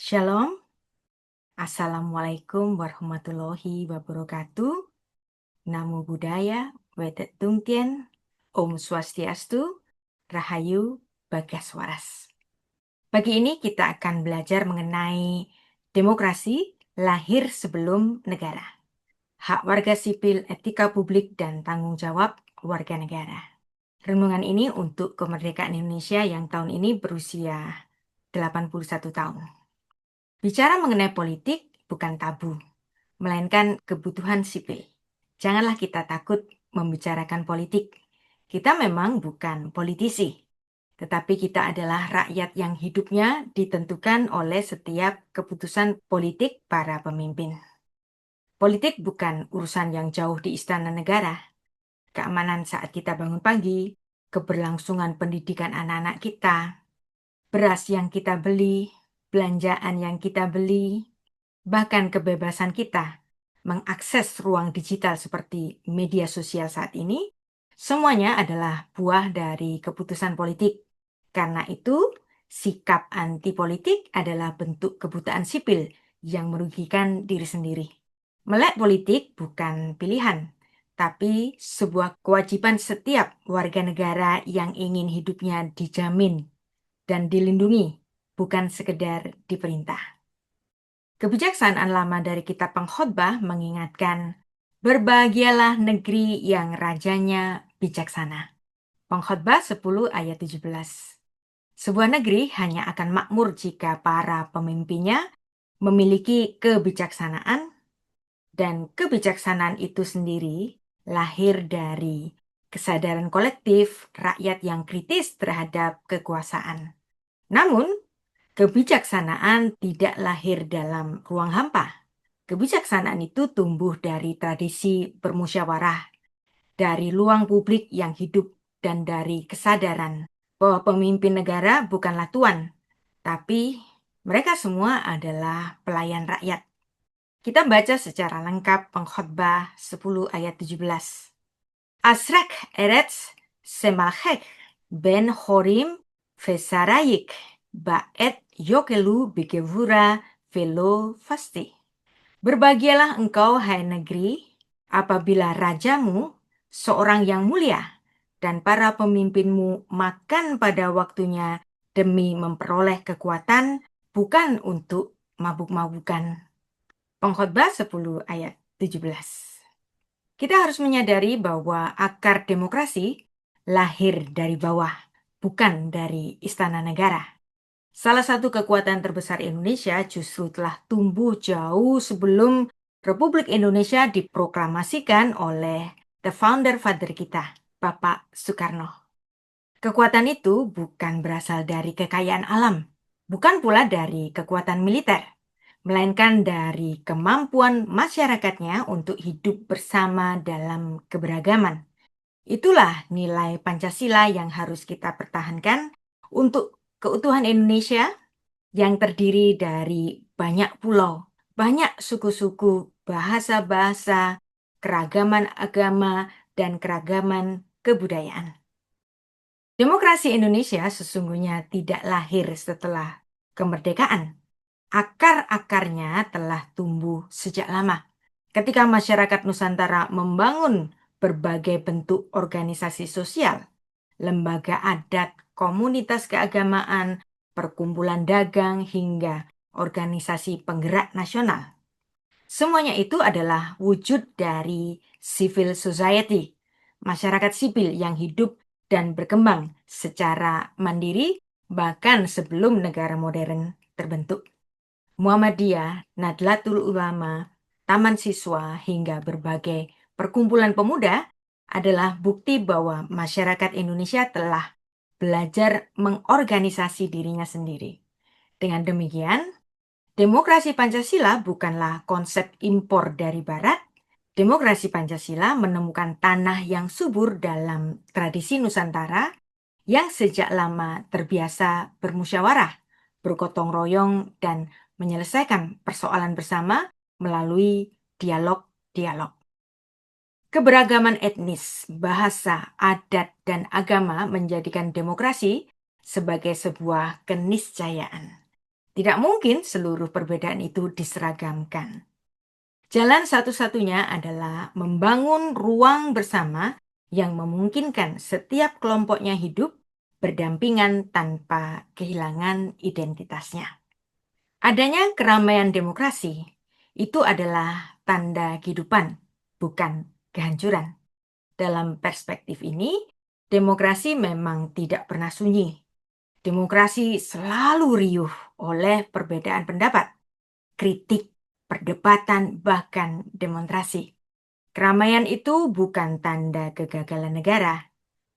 Shalom, Assalamualaikum warahmatullahi wabarakatuh. Namo Buddhaya, Wetet Tungtien, Om Swastiastu, Rahayu, Bagaswaras. Pagi ini kita akan belajar mengenai demokrasi lahir sebelum negara, hak warga sipil, etika publik, dan tanggung jawab warga negara. Renungan ini untuk kemerdekaan Indonesia yang tahun ini berusia 81 tahun. Bicara mengenai politik bukan tabu, melainkan kebutuhan sipil. Janganlah kita takut membicarakan politik. Kita memang bukan politisi, tetapi kita adalah rakyat yang hidupnya ditentukan oleh setiap keputusan politik para pemimpin. Politik bukan urusan yang jauh di istana negara. Keamanan saat kita bangun pagi, keberlangsungan pendidikan anak-anak kita, beras yang kita beli, belanjaan yang kita beli, bahkan kebebasan kita mengakses ruang digital seperti media sosial saat ini, semuanya adalah buah dari keputusan politik. Karena itu, sikap anti-politik adalah bentuk kebutaan sipil yang merugikan diri sendiri. Melek politik bukan pilihan, tapi sebuah kewajiban setiap warga negara yang ingin hidupnya dijamin dan dilindungi, bukan sekedar diperintah. Kebijaksanaan lama dari kitab Pengkhotbah mengingatkan, berbahagialah negeri yang rajanya bijaksana. Pengkhotbah 10 ayat 17. Sebuah negeri hanya akan makmur jika para pemimpinnya memiliki kebijaksanaan, dan kebijaksanaan itu sendiri lahir dari kesadaran kolektif rakyat yang kritis terhadap kekuasaan. Namun, kebijaksanaan tidak lahir dalam ruang hampa. Kebijaksanaan itu tumbuh dari tradisi bermusyawarah, dari ruang publik yang hidup, dan dari kesadaran bahwa pemimpin negara bukanlah tuan, tapi mereka semua adalah pelayan rakyat. Kita baca secara lengkap Pengkhotbah 10 ayat 17. Asrak eretz semalchek ben horim vesarayik baet yokelu bigevura velo fasti. Berbahagialah engkau, hai negeri, apabila rajamu, seorang yang mulia, dan para pemimpinmu makan pada waktunya demi memperoleh kekuatan, bukan untuk mabuk-mabukan. Pengkhotbah 10 ayat 17. Kita harus menyadari bahwa akar demokrasi lahir dari bawah, bukan dari istana negara. Salah satu kekuatan terbesar Indonesia justru telah tumbuh jauh sebelum Republik Indonesia diproklamasikan oleh the founder father kita, Bapak Soekarno. Kekuatan itu bukan berasal dari kekayaan alam, bukan pula dari kekuatan militer, melainkan dari kemampuan masyarakatnya untuk hidup bersama dalam keberagaman. Itulah nilai Pancasila yang harus kita pertahankan untuk keutuhan Indonesia yang terdiri dari banyak pulau, banyak suku-suku, bahasa-bahasa, keragaman agama, dan keragaman kebudayaan. Demokrasi Indonesia sesungguhnya tidak lahir setelah kemerdekaan. Akar-akarnya telah tumbuh sejak lama. Ketika masyarakat Nusantara membangun berbagai bentuk organisasi sosial, lembaga adat, komunitas keagamaan, perkumpulan dagang, hingga organisasi penggerak nasional. Semuanya itu adalah wujud dari civil society, masyarakat sipil yang hidup dan berkembang secara mandiri bahkan sebelum negara modern terbentuk. Muhammadiyah, Nahdlatul Ulama, Taman Siswa, hingga berbagai perkumpulan pemuda adalah bukti bahwa masyarakat Indonesia telah belajar mengorganisasi dirinya sendiri. Dengan demikian, demokrasi Pancasila bukanlah konsep impor dari Barat. Demokrasi Pancasila menemukan tanah yang subur dalam tradisi Nusantara yang sejak lama terbiasa bermusyawarah, bergotong royong, dan menyelesaikan persoalan bersama melalui dialog-dialog. Keberagaman etnis, bahasa, adat, dan agama menjadikan demokrasi sebagai sebuah keniscayaan. Tidak mungkin seluruh perbedaan itu diseragamkan. Jalan satu-satunya adalah membangun ruang bersama yang memungkinkan setiap kelompoknya hidup berdampingan tanpa kehilangan identitasnya. Adanya keramaian demokrasi itu adalah tanda kehidupan, bukan kehancuran. Dalam perspektif ini, demokrasi memang tidak pernah sunyi. Demokrasi selalu riuh oleh perbedaan pendapat, kritik, perdebatan, bahkan demonstrasi. Keramaian itu bukan tanda kegagalan negara,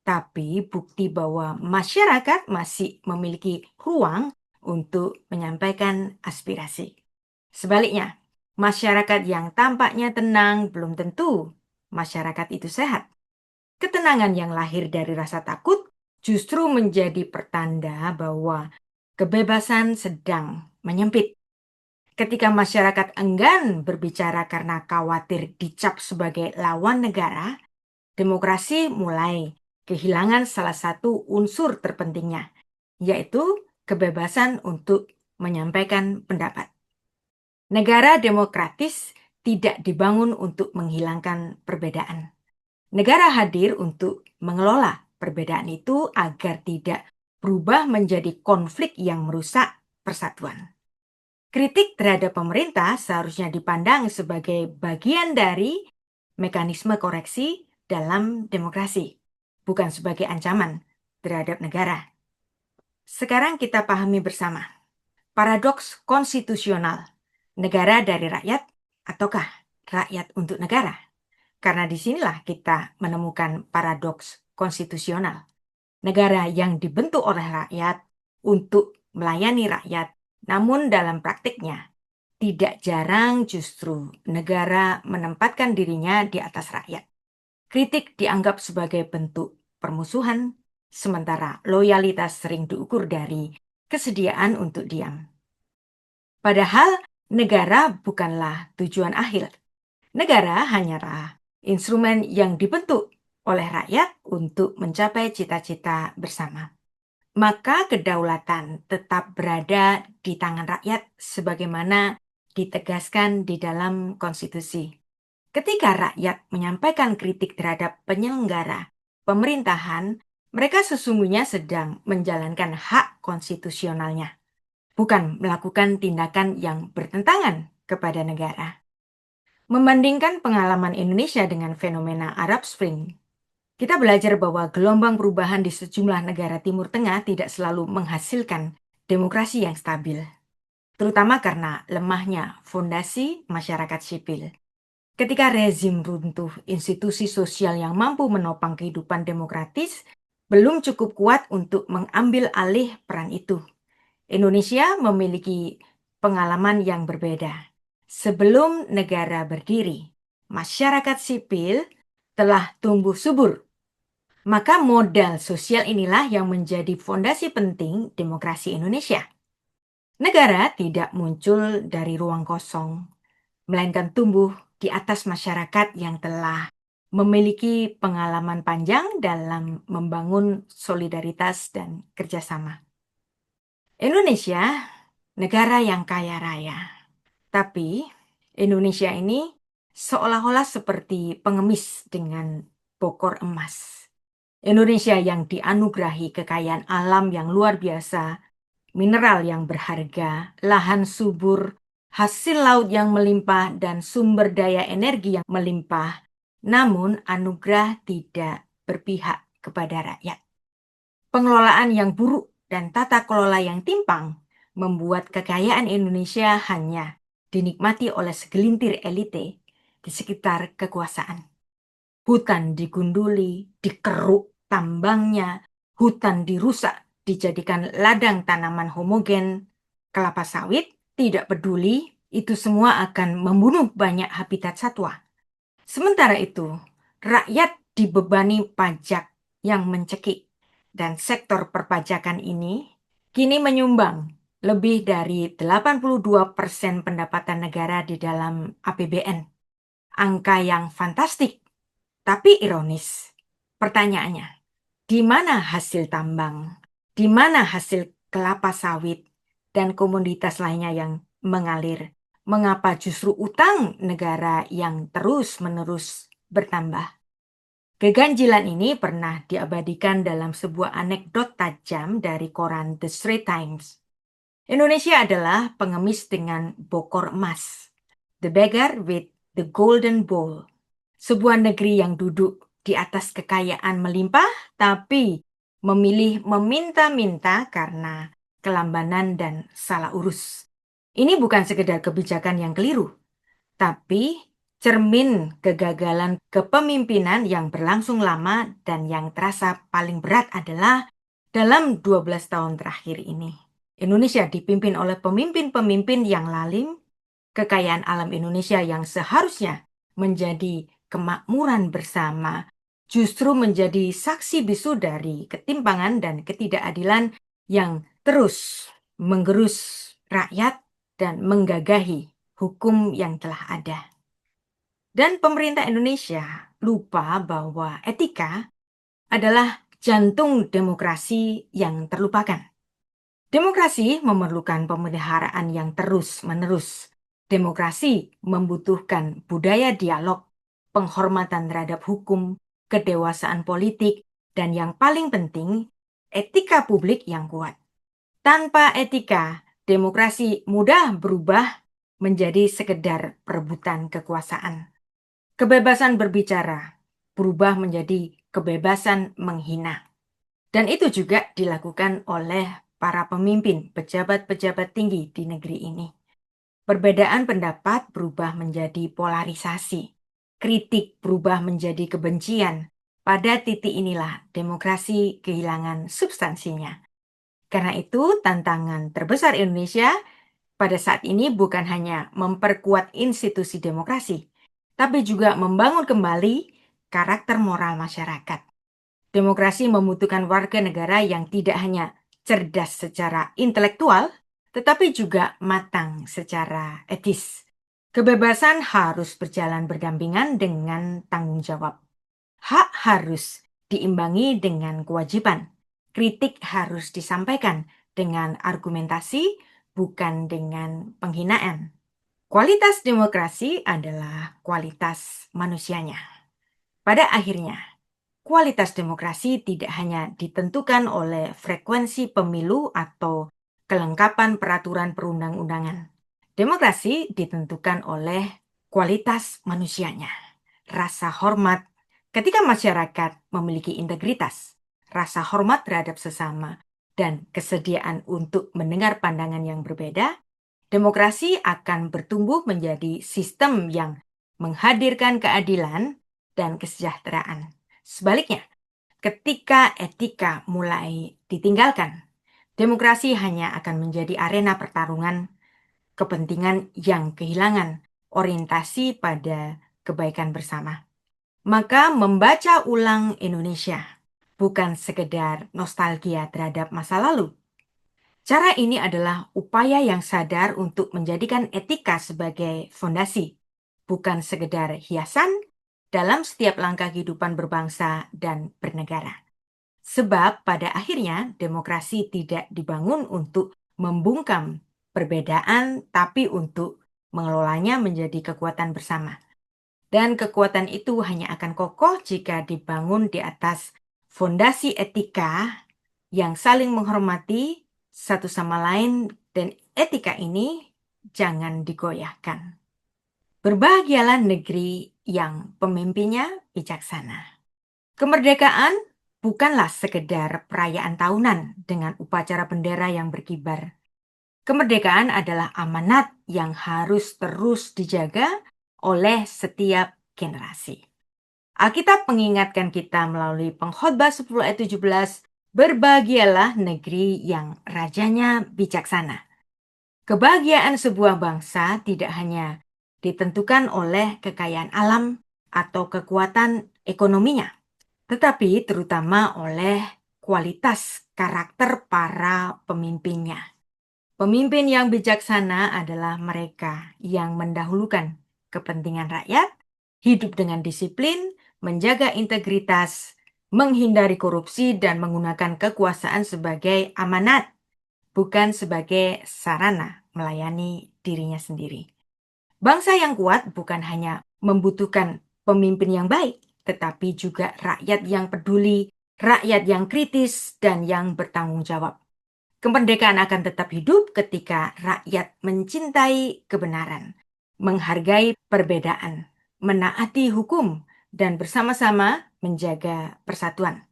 tapi bukti bahwa masyarakat masih memiliki ruang untuk menyampaikan aspirasi. Sebaliknya, masyarakat yang tampaknya tenang belum tentu masyarakat itu sehat. Ketenangan yang lahir dari rasa takut justru menjadi pertanda bahwa kebebasan sedang menyempit. Ketika masyarakat enggan berbicara karena khawatir dicap sebagai lawan negara, demokrasi mulai kehilangan salah satu unsur terpentingnya, yaitu kebebasan untuk menyampaikan pendapat. Negara demokratis tidak dibangun untuk menghilangkan perbedaan. Negara hadir untuk mengelola perbedaan itu agar tidak berubah menjadi konflik yang merusak persatuan. Kritik terhadap pemerintah seharusnya dipandang sebagai bagian dari mekanisme koreksi dalam demokrasi, bukan sebagai ancaman terhadap negara. Sekarang kita pahami bersama paradoks konstitusional, negara dari rakyat ataukah rakyat untuk negara? Karena disinilah kita menemukan paradoks konstitusional. Negara yang dibentuk oleh rakyat untuk melayani rakyat, namun dalam praktiknya tidak jarang justru negara menempatkan dirinya di atas rakyat. Kritik dianggap sebagai bentuk permusuhan, sementara loyalitas sering diukur dari kesediaan untuk diam. Padahal negara bukanlah tujuan akhir. Negara hanyalah instrumen yang dibentuk oleh rakyat untuk mencapai cita-cita bersama. Maka kedaulatan tetap berada di tangan rakyat sebagaimana ditegaskan di dalam konstitusi. Ketika rakyat menyampaikan kritik terhadap penyelenggara pemerintahan, mereka sesungguhnya sedang menjalankan hak konstitusionalnya, bukan melakukan tindakan yang bertentangan kepada negara. Membandingkan pengalaman Indonesia dengan fenomena Arab Spring, kita belajar bahwa gelombang perubahan di sejumlah negara Timur Tengah tidak selalu menghasilkan demokrasi yang stabil, terutama karena lemahnya fondasi masyarakat sipil. Ketika rezim runtuh, institusi sosial yang mampu menopang kehidupan demokratis belum cukup kuat untuk mengambil alih peran itu. Indonesia memiliki pengalaman yang berbeda. Sebelum negara berdiri, masyarakat sipil telah tumbuh subur. Maka modal sosial inilah yang menjadi fondasi penting demokrasi Indonesia. Negara tidak muncul dari ruang kosong, melainkan tumbuh di atas masyarakat yang telah memiliki pengalaman panjang dalam membangun solidaritas dan kerjasama. Indonesia, negara yang kaya raya. Tapi Indonesia ini seolah-olah seperti pengemis dengan bokor emas. Indonesia yang dianugerahi kekayaan alam yang luar biasa, mineral yang berharga, lahan subur, hasil laut yang melimpah, dan sumber daya energi yang melimpah. Namun anugerah tidak berpihak kepada rakyat. Pengelolaan yang buruk dan tata kelola yang timpang membuat kekayaan Indonesia hanya dinikmati oleh segelintir elite di sekitar kekuasaan. Hutan digunduli, dikeruk tambangnya, hutan dirusak, dijadikan ladang tanaman homogen, kelapa sawit, tidak peduli, itu semua akan membunuh banyak habitat satwa. Sementara itu, rakyat dibebani pajak yang mencekik, dan sektor perpajakan ini kini menyumbang lebih dari 82% pendapatan negara di dalam APBN. Angka yang fantastik, tapi ironis. Pertanyaannya, di mana hasil tambang? Di mana hasil kelapa sawit? dan komoditas lainnya yang mengalir. Mengapa justru utang negara yang terus-menerus bertambah? Keganjilan ini pernah diabadikan dalam sebuah anekdot tajam dari koran The Straits Times. Indonesia adalah pengemis dengan bokor emas. The beggar with the golden bowl. Sebuah negeri yang duduk di atas kekayaan melimpah, tapi memilih meminta-minta karena kelambanan dan salah urus. Ini bukan sekedar kebijakan yang keliru, tapi cermin kegagalan kepemimpinan yang berlangsung lama dan yang terasa paling berat adalah dalam 12 tahun terakhir ini. Indonesia dipimpin oleh pemimpin-pemimpin yang lalim, kekayaan alam Indonesia yang seharusnya menjadi kemakmuran bersama, justru menjadi saksi bisu dari ketimpangan dan ketidakadilan yang terus menggerus rakyat dan menggagahi hukum yang telah ada. Dan pemerintah Indonesia lupa bahwa etika adalah jantung demokrasi yang terlupakan. Demokrasi memerlukan pemeliharaan yang terus-menerus. Demokrasi membutuhkan budaya dialog, penghormatan terhadap hukum, kedewasaan politik, dan yang paling penting, etika publik yang kuat. Tanpa etika, demokrasi mudah berubah menjadi sekedar perebutan kekuasaan. Kebebasan berbicara berubah menjadi kebebasan menghina. Dan itu juga dilakukan oleh para pemimpin, pejabat-pejabat tinggi di negeri ini. Perbedaan pendapat berubah menjadi polarisasi. Kritik berubah menjadi kebencian. Pada titik inilah demokrasi kehilangan substansinya. Karena itu, tantangan terbesar Indonesia pada saat ini bukan hanya memperkuat institusi demokrasi, tapi juga membangun kembali karakter moral masyarakat. Demokrasi membutuhkan warga negara yang tidak hanya cerdas secara intelektual, tetapi juga matang secara etis. Kebebasan harus berjalan berdampingan dengan tanggung jawab. Hak harus diimbangi dengan kewajiban. Kritik harus disampaikan dengan argumentasi, bukan dengan penghinaan. Kualitas demokrasi adalah kualitas manusianya. Pada akhirnya, kualitas demokrasi tidak hanya ditentukan oleh frekuensi pemilu atau kelengkapan peraturan perundang-undangan. Demokrasi ditentukan oleh kualitas manusianya, rasa hormat ketika masyarakat memiliki integritas, rasa hormat terhadap sesama, dan kesediaan untuk mendengar pandangan yang berbeda. Demokrasi akan bertumbuh menjadi sistem yang menghadirkan keadilan dan kesejahteraan. Sebaliknya, ketika etika mulai ditinggalkan, demokrasi hanya akan menjadi arena pertarungan kepentingan yang kehilangan orientasi pada kebaikan bersama. Maka membaca ulang Indonesia bukan sekedar nostalgia terhadap masa lalu. Cara ini adalah upaya yang sadar untuk menjadikan etika sebagai fondasi, bukan sekedar hiasan dalam setiap langkah kehidupan berbangsa dan bernegara. Sebab pada akhirnya demokrasi tidak dibangun untuk membungkam perbedaan, tapi untuk mengelolanya menjadi kekuatan bersama. Dan kekuatan itu hanya akan kokoh jika dibangun di atas fondasi etika yang saling menghormati satu sama lain, dan etika ini jangan digoyahkan. Berbahagialah negeri yang pemimpinnya bijaksana. Kemerdekaan bukanlah sekedar perayaan tahunan dengan upacara bendera yang berkibar. Kemerdekaan adalah amanat yang harus terus dijaga oleh setiap generasi. Alkitab mengingatkan kita melalui Pengkhotbah 10 ayat 17, berbahagialah negeri yang rajanya bijaksana. Kebahagiaan sebuah bangsa tidak hanya ditentukan oleh kekayaan alam atau kekuatan ekonominya, tetapi terutama oleh kualitas karakter para pemimpinnya. Pemimpin yang bijaksana adalah mereka yang mendahulukan kepentingan rakyat, hidup dengan disiplin, menjaga integritas, menghindari korupsi, dan menggunakan kekuasaan sebagai amanat, bukan sebagai sarana melayani dirinya sendiri. Bangsa yang kuat bukan hanya membutuhkan pemimpin yang baik, tetapi juga rakyat yang peduli, rakyat yang kritis, dan yang bertanggung jawab. Kemerdekaan akan tetap hidup ketika rakyat mencintai kebenaran, menghargai perbedaan, menaati hukum, dan bersama-sama menjaga persatuan.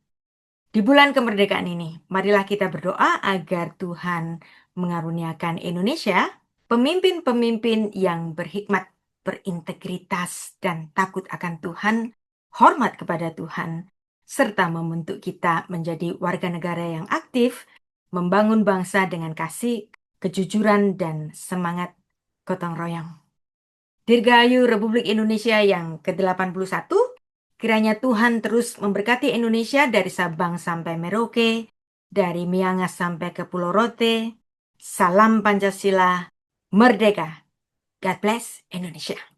Di bulan kemerdekaan ini, marilah kita berdoa agar Tuhan mengaruniakan Indonesia pemimpin-pemimpin yang berhikmat, berintegritas, dan takut akan Tuhan, hormat kepada Tuhan, serta membentuk kita menjadi warga negara yang aktif, membangun bangsa dengan kasih, kejujuran, dan semangat gotong royong. Dirgahayu Republik Indonesia yang ke-81, kiranya Tuhan terus memberkati Indonesia dari Sabang sampai Merauke, dari Miangas sampai ke Pulau Rote. Salam Pancasila, merdeka. God bless Indonesia.